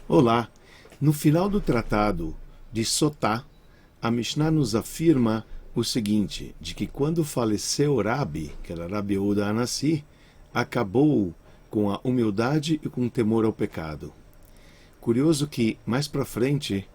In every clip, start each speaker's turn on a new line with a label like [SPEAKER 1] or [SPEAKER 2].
[SPEAKER 1] Olá! No final do tratado de Sotá, a Mishnah nos afirma o seguinte, de que quando faleceu Rabi, que era Rabi Yehuda Anassi, acabou com a humildade e com o temor ao pecado. Curioso que, mais para frente,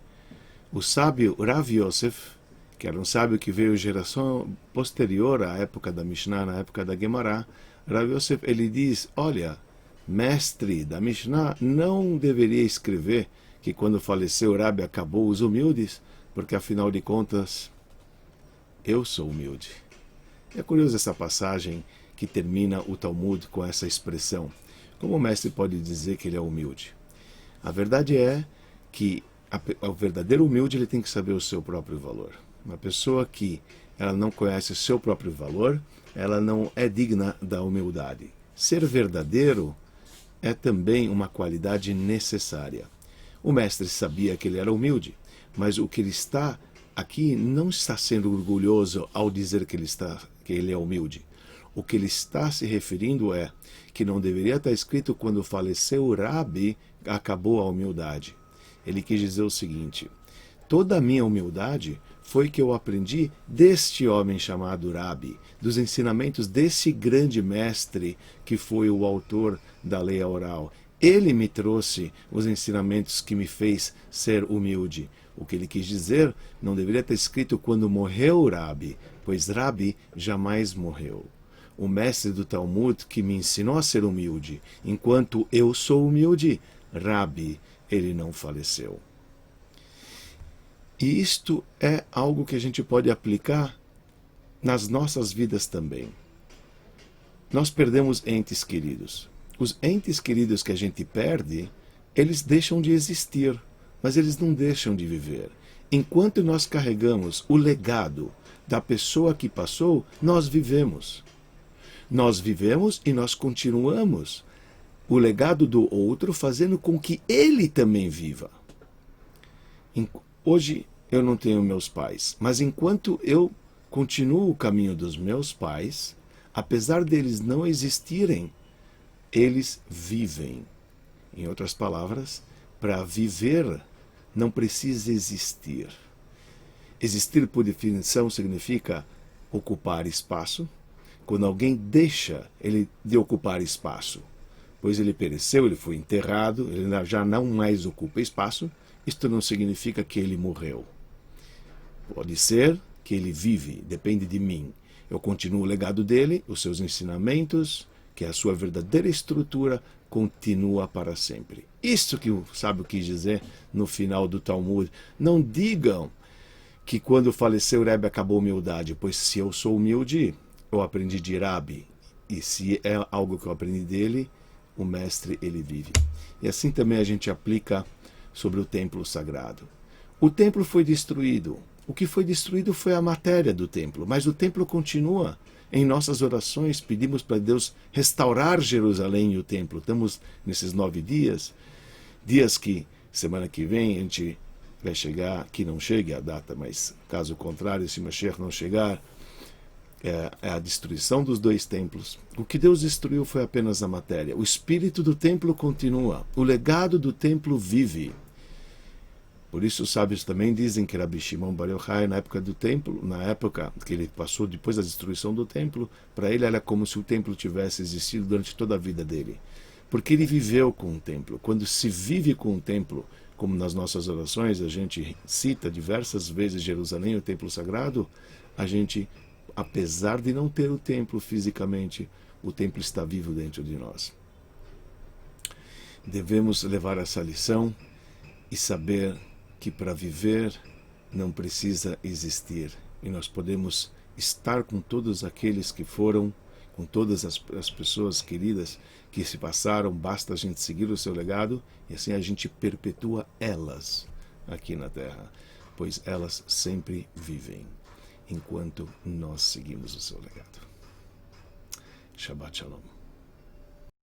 [SPEAKER 1] o sábio Rav Yosef, que era um sábio que veio geração posterior à época da Mishnah, na época da Gemara, Rav Yosef, ele diz, olha, mestre da Mishnah não deveria escrever que quando faleceu Rabi acabou os humildes, porque afinal de contas, eu sou humilde. É curioso essa passagem que termina o Talmud com essa expressão. Como o mestre pode dizer que ele é humilde? A verdade é que o verdadeiro humilde ele tem que saber o seu próprio valor. Uma pessoa que ela não conhece o seu próprio valor, ela não é digna da humildade. Ser verdadeiro é também uma qualidade necessária. O mestre sabia que ele era humilde, mas o que ele está aqui não está sendo orgulhoso ao dizer que ele é humilde. O que ele está se referindo é que não deveria estar escrito quando faleceu o Rabi, acabou a humildade. Ele quis dizer o seguinte, toda a minha humildade foi que eu aprendi deste homem chamado Rabi, dos ensinamentos desse grande mestre que foi o autor da lei oral. Ele me trouxe os ensinamentos que me fez ser humilde. O que ele quis dizer não deveria ter escrito quando morreu Rabi, pois Rabi jamais morreu. O mestre do Talmud que me ensinou a ser humilde, enquanto eu sou humilde, Rabi, ele não faleceu. E isto é algo que a gente pode aplicar nas nossas vidas também. Nós perdemos entes queridos. Os entes queridos que a gente perde, eles deixam de existir, mas eles não deixam de viver. Enquanto nós carregamos o legado da pessoa que passou, nós vivemos. Nós vivemos e nós continuamos o legado do outro, fazendo com que ele também viva. Hoje eu não tenho meus pais, mas enquanto eu continuo o caminho dos meus pais, apesar deles não existirem, eles vivem. Em outras palavras, para viver não precisa existir. Existir, por definição, significa ocupar espaço. Quando alguém deixa ele de ocupar espaço, pois ele pereceu, ele foi enterrado, ele já não mais ocupa espaço, isto não significa que ele morreu. Pode ser que ele vive, depende de mim. Eu continuo o legado dele, os seus ensinamentos, que é a sua verdadeira estrutura, continua para sempre. Isso que o sábio quis dizer no final do Talmud. Não digam que quando faleceu Rabi acabou a humildade, pois se eu sou humilde, eu aprendi de Rabi. E se é algo que eu aprendi dele, o mestre ele vive. E assim também a gente aplica sobre o templo sagrado. O templo foi destruído. O que foi destruído foi a matéria do templo, mas o templo continua. Em nossas orações pedimos para Deus restaurar Jerusalém e o templo. Estamos nesses 9 dias, dias que semana que vem a gente vai chegar, que não chegue a data, mas caso contrário, se Mashiach não chegar, é a destruição dos 2 templos. O que Deus destruiu foi apenas a matéria. O espírito do templo continua. O legado do templo vive. Por isso os sábios também dizem que Rabi Shimon Bar Yochai, na época do templo, na época que ele passou depois da destruição do templo, para ele era como se o templo tivesse existido durante toda a vida dele. Porque ele viveu com o templo. Quando se vive com o templo, como nas nossas orações a gente cita diversas vezes Jerusalém, o templo sagrado, a gente, apesar de não ter o templo fisicamente, o templo está vivo dentro de nós. Devemos levar essa lição e saber que para viver não precisa existir. E nós podemos estar com todos aqueles que foram, com todas as pessoas queridas que se passaram, basta a gente seguir o seu legado, e assim a gente perpetua elas aqui na Terra, pois elas sempre vivem, enquanto nós seguimos o seu legado. Shabbat Shalom.